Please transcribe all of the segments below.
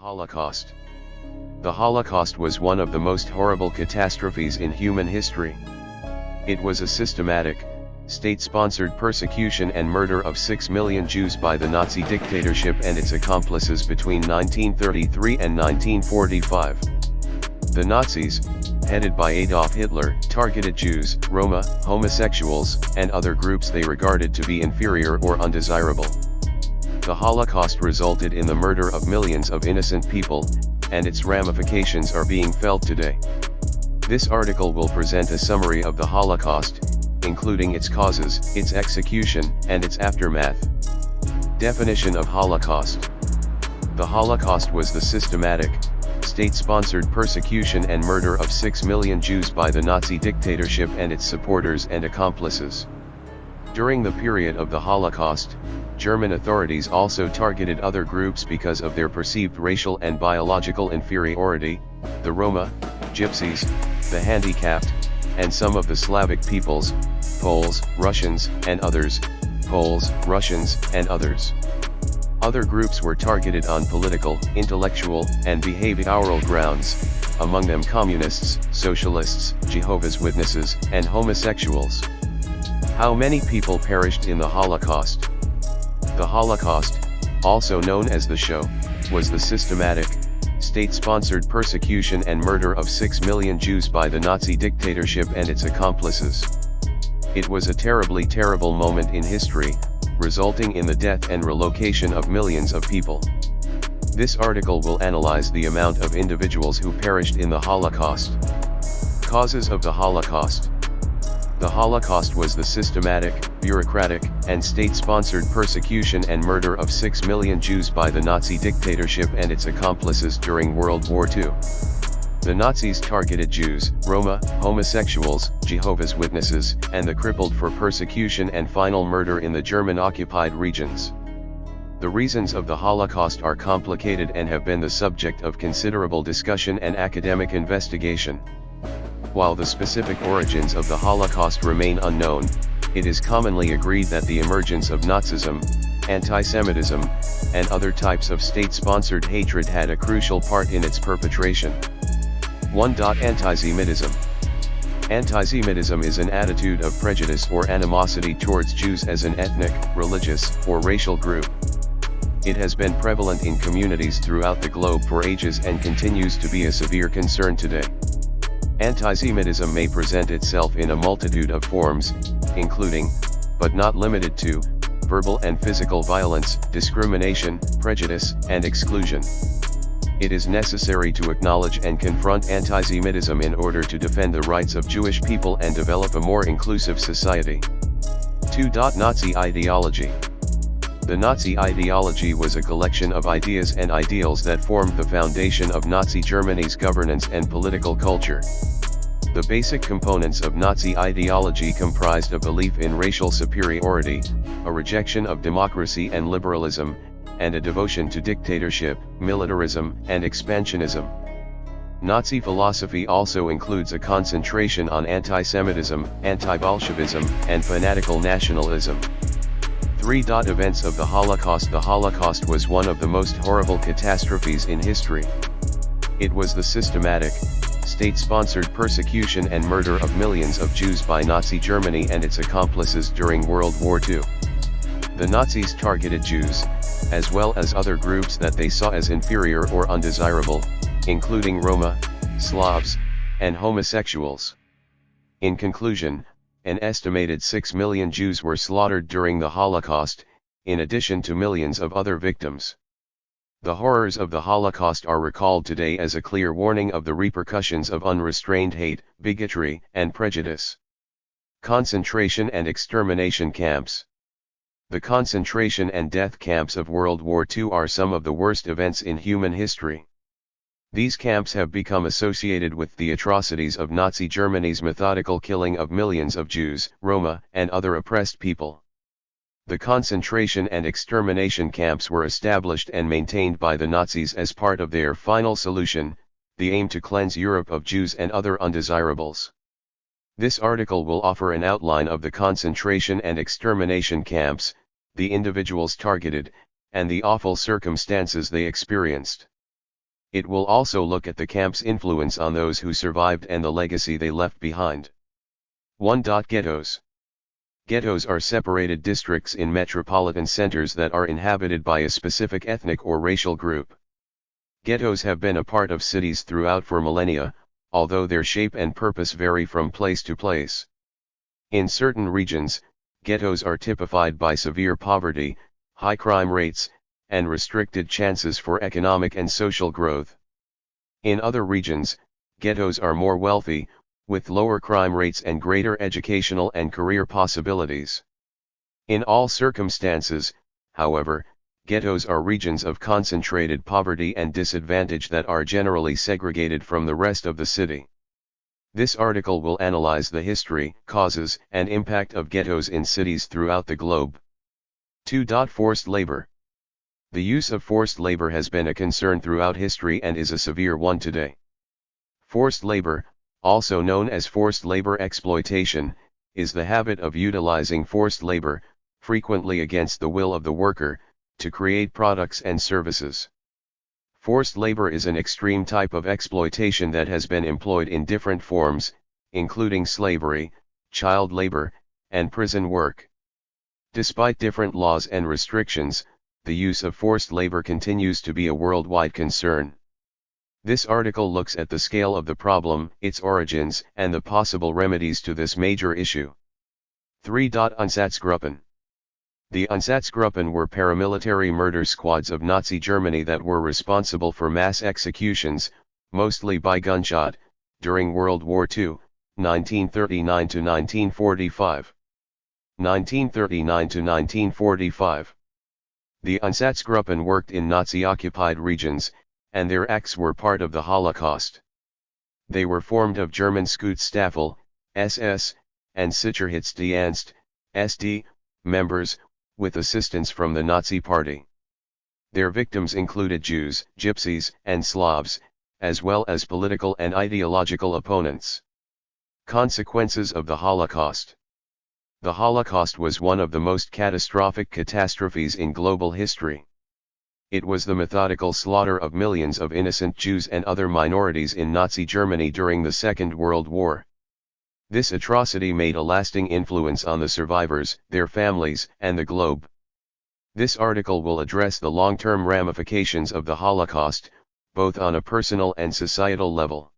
Holocaust. The Holocaust was one of the most horrible catastrophes in human history. It was a systematic, state-sponsored persecution and murder of 6 million Jews by the Nazi dictatorship and its accomplices between 1933 and 1945. The Nazis, headed by Adolf Hitler, targeted Jews, Roma, homosexuals, and other groups they regarded to be inferior or undesirable. The Holocaust resulted in the murder of millions of innocent people, and its ramifications are being felt today. This article will present a summary of the Holocaust, including its causes, its execution, and its aftermath. Definition of Holocaust. The Holocaust was the systematic, state-sponsored persecution and murder of 6 million Jews by the Nazi dictatorship and its supporters and accomplices. During the period of the Holocaust, German authorities also targeted other groups because of their perceived racial and biological inferiority: the Roma, Gypsies, the handicapped, and some of the Slavic peoples, Poles, Russians, and others, Poles, Russians, and others. Other groups were targeted on political, intellectual, and behavioral grounds, among them communists, socialists, Jehovah's Witnesses, and homosexuals. How many people perished in the Holocaust? The Holocaust, also known as the Show, was the systematic, state-sponsored persecution and murder of 6 million Jews by the Nazi dictatorship and its accomplices. It was a terrible moment in history, resulting in the death and relocation of millions of people. This article will analyze the amount of individuals who perished in the Holocaust. Causes of the Holocaust. The Holocaust was the systematic, bureaucratic, and state-sponsored persecution and murder of 6 million Jews by the Nazi dictatorship and its accomplices during World War II. The Nazis targeted Jews, Roma, homosexuals, Jehovah's Witnesses, and the crippled for persecution and final murder in the German-occupied regions. The reasons of the Holocaust are complicated and have been the subject of considerable discussion and academic investigation. While the specific origins of the Holocaust remain unknown, it is commonly agreed that the emergence of Nazism, anti-Semitism, and other types of state-sponsored hatred had a crucial part in its perpetration. 1. Antisemitism. Antisemitism is an attitude of prejudice or animosity towards Jews as an ethnic, religious, or racial group. It has been prevalent in communities throughout the globe for ages and continues to be a severe concern today. Antisemitism may present itself in a multitude of forms, including, but not limited to, verbal and physical violence, discrimination, prejudice, and exclusion. It is necessary to acknowledge and confront antisemitism in order to defend the rights of Jewish people and develop a more inclusive society. 2. Nazi ideology. The Nazi ideology was a collection of ideas and ideals that formed the foundation of Nazi Germany's governance and political culture. The basic components of Nazi ideology comprised a belief in racial superiority, a rejection of democracy and liberalism, and a devotion to dictatorship, militarism, and expansionism. Nazi philosophy also includes a concentration on anti-Semitism, anti-Bolshevism, and fanatical nationalism. 3. Events of the Holocaust. The Holocaust was one of the most horrible catastrophes in history. It was the systematic, state-sponsored persecution and murder of millions of Jews by Nazi Germany and its accomplices during World War II. The Nazis targeted Jews, as well as other groups that they saw as inferior or undesirable, including Roma, Slavs, and homosexuals. In conclusion, an estimated 6 million Jews were slaughtered during the Holocaust, in addition to millions of other victims. The horrors of the Holocaust are recalled today as a clear warning of the repercussions of unrestrained hate, bigotry, and prejudice. Concentration and extermination camps. The concentration and death camps of World War II are some of the worst events in human history. These camps have become associated with the atrocities of Nazi Germany's methodical killing of millions of Jews, Roma, and other oppressed people. The concentration and extermination camps were established and maintained by the Nazis as part of their final solution, the aim to cleanse Europe of Jews and other undesirables. This article will offer an outline of the concentration and extermination camps, the individuals targeted, and the awful circumstances they experienced. It will also look at the camp's influence on those who survived and the legacy they left behind. 1. Ghettos. Ghettos are separated districts in metropolitan centers that are inhabited by a specific ethnic or racial group. Ghettos have been a part of cities throughout for millennia, although their shape and purpose vary from place to place. In certain regions, ghettos are typified by severe poverty, high crime rates, and restricted chances for economic and social growth. In other regions, ghettos are more wealthy, with lower crime rates and greater educational and career possibilities. In all circumstances, however, ghettos are regions of concentrated poverty and disadvantage that are generally segregated from the rest of the city. This article will analyze the history, causes, and impact of ghettos in cities throughout the globe. 2. Forced labor. The use of forced labor has been a concern throughout history and is a severe one today. Forced labor, also known as forced labor exploitation, is the habit of utilizing forced labor, frequently against the will of the worker, to create products and services. Forced labor is an extreme type of exploitation that has been employed in different forms, including slavery, child labor, and prison work. Despite different laws and restrictions, the use of forced labor continues to be a worldwide concern. This article looks at the scale of the problem, its origins, and the possible remedies to this major issue. 3. Einsatzgruppen. The Einsatzgruppen were paramilitary murder squads of Nazi Germany that were responsible for mass executions, mostly by gunshot, during World War II, 1939 to 1945. 1939 to 1945. The Einsatzgruppen worked in Nazi-occupied regions, and their acts were part of the Holocaust. They were formed of German Schutzstaffel, SS, and Sicherheitsdienst, SD, members, with assistance from the Nazi Party. Their victims included Jews, Gypsies, and Slavs, as well as political and ideological opponents. Consequences of the Holocaust. The Holocaust was one of the most catastrophic catastrophes in global history. It was the methodical slaughter of millions of innocent Jews and other minorities in Nazi Germany during the Second World War. This atrocity made a lasting influence on the survivors, their families, and the globe. This article will address the long-term ramifications of the Holocaust, both on a personal and societal level.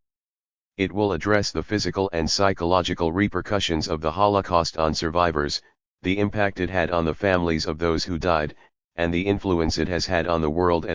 It will address the physical and psychological repercussions of the Holocaust on survivors, the impact it had on the families of those who died, and the influence it has had on the world at